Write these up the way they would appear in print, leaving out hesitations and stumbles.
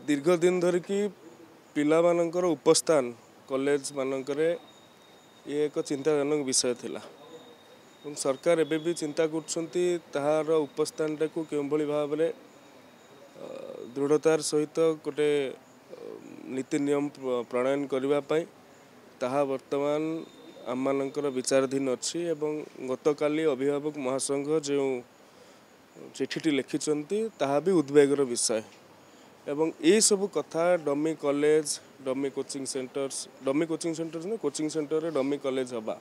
दीर्घ दिन धरिकी पिलामानंकर उपस्थान कॉलेज मानकरे ये एक चिंताजनक विषय थिला। सरकार एबे भी चिंता करछंती ताहार उपस्थान टाकू केभली भाव में दृढ़तार सहित गोटे नीति नियम प्रणयन करने पाई ताहा वर्तमान आममानंकर विचाराधीन अच्छी एवं गतकाली अभिभावक महासंघ जो चिठीटी लिखिंट ताहा भी उद्वेगर विषय एवं ये सब कथा dummy college dummy coaching centres ने कोचिंग सेंटर डमी कॉलेज हवा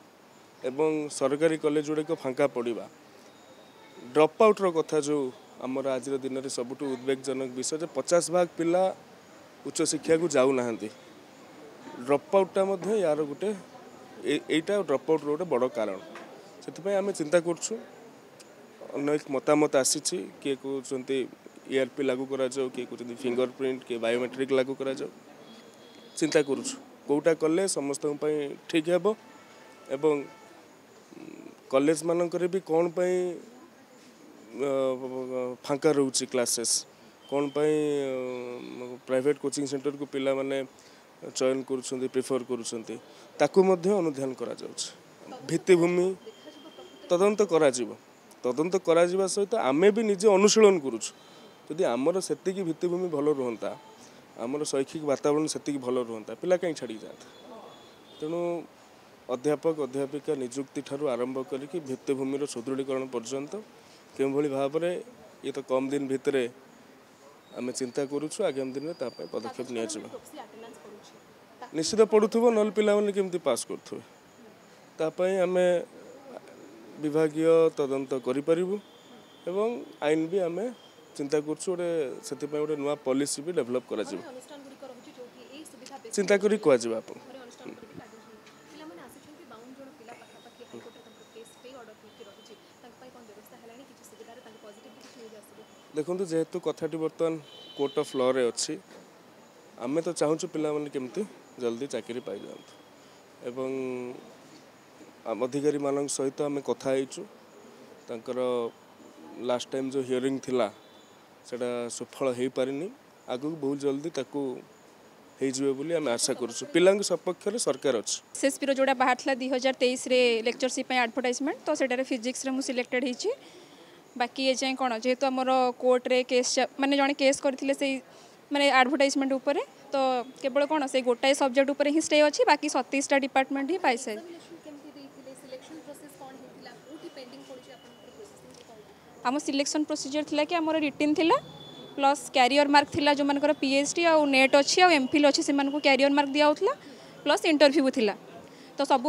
एवं सरकारी कॉलेज गुड़िक फांका पड़ा ड्रप आउटर कथा जो आमर आज दिन में सबुठ उद्वेगजनक विषय 50% पिला उच्च शिक्षा को जाऊना ड्रप आउटा यार गोटे यहीटा ड्रप आउट गोटे बड़ कारण से आम चिंता करुँ अनेक मतामत आसी किए कहते ERP लागू करा जाओ किए कहते फिंगरप्रिंट किए बायोमेट्रिक लागू करा जाओ चिंता करुँ कौटा कले समस्त ठीक है एवं कॉलेज मानकर भी कौन पाई फांका रोचे क्लासेस कौन पाई प्राइवेट कोचिंग सेंटर को पिला माने चयन करुँच प्रिफर करुँच अनुध्यान करा भित्तिभूमि तदंत करा तदंत करा सहित आमे भी निजे अनुशीलन करुँ जदि आमर से भित्तिभूमि भल रुहंता आमर शैक्षिक वातावरण से भल रुहंता पिला कहीं छाड़ी जाता तेणु अध्यापक अध्यापिका नियुक्ति ठारू आरंभ करिक भित्तिभूमिर सुदृढ़ीकरण पर्यंत केभली भाव में ये तो कम दिन भितर आम चिंता करुँ आगामी दिन में पदक्षेप नि निश्चित पढ़ुव ना पिला केमती पास करें आम विभागीय तदंत करूँ एवं आईन भी आम चिंता गोटे नुआ पॉलिसी भी डेभलप करा चिंता करी कह देखो जेहेतु कथाटी बर्तमान कोर्ट ऑफ लॉ रे अच्छी आम तो चाहूँ पिला केमती जल्दी चाकरी पाई जातु एवं अधिकारी मान सहित आम कथाई लास्ट टाइम जो हियरिंग थिला सेटा सफल हो पारिनी आगु बहुत जल्दी ताकू बोली आम आशा करूँ पिला सपक्ष सरकार अच्छी एसएसपी जोड़ा बाहर 2023 लेक्चरशिप एडवर्टाइजमेंट तो सेटारे फिजिक्स रे मु सिलेक्टेड होइछि बाकी ये जाए कौन जेहेतु आमर कोर्ट रे केस माने जड़े केस करथिले से माने एडवर्टाइजमेंट उपरे तो केवल कौन से गोटाए सब्जेक्ट उपरे ही स्टे अच्छी बाकी 37टा डिपार्टमेंट ही पाई सारे आम सिलेक्शन प्रोसीजर थिला कि आमर रिटिन थिला प्लस कैरियर मार्क थिला जो मानकर PhD और नेट अच्छी और MPhil अच्छी से मानक कैरियर मार्क दिया होता प्लस इंटरव्यू थिला तो सब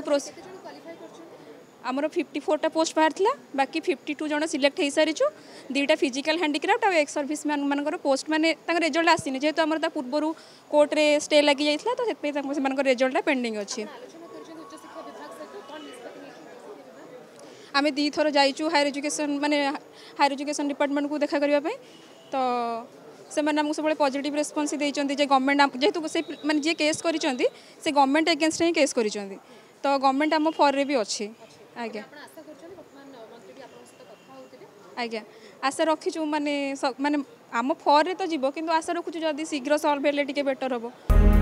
आमर 54टा पोस्ट बाहर थिला बाकी 52 जन सिलेक्ट हो सारीचु 2टा फिजिकल हैंडीक्राफ्ट और एक्स सर्विस मैन मानकर पोस्ट माने रिजल्ट आसीनी जेहेतु आमर ता पूर्व कोर्ट रे स्टे लगी जाइथिला तो से रिजल्ट पेंडिंग अच्छी आम 2 थर जाइचु हायर एजुकेशन डिपार्टमेंट को देखा करने तो से मैंने सब पॉजिटिव रेस्पॉन्स देइचंती जे गवर्नमेंट जेहेतु से माने जे केस करिचंती से गवर्नमेंट अगेंस्ट ही केस करिचंती तो गवर्नमेंट आम फॉर रे भी अच्छी आज्ञा आज्ञा आशा रखीचु माने माने आम फॉर रे तो जीव किंतु आशा रखुचु जदि शीघ्र सॉल्व हेले टिके बेटर हम।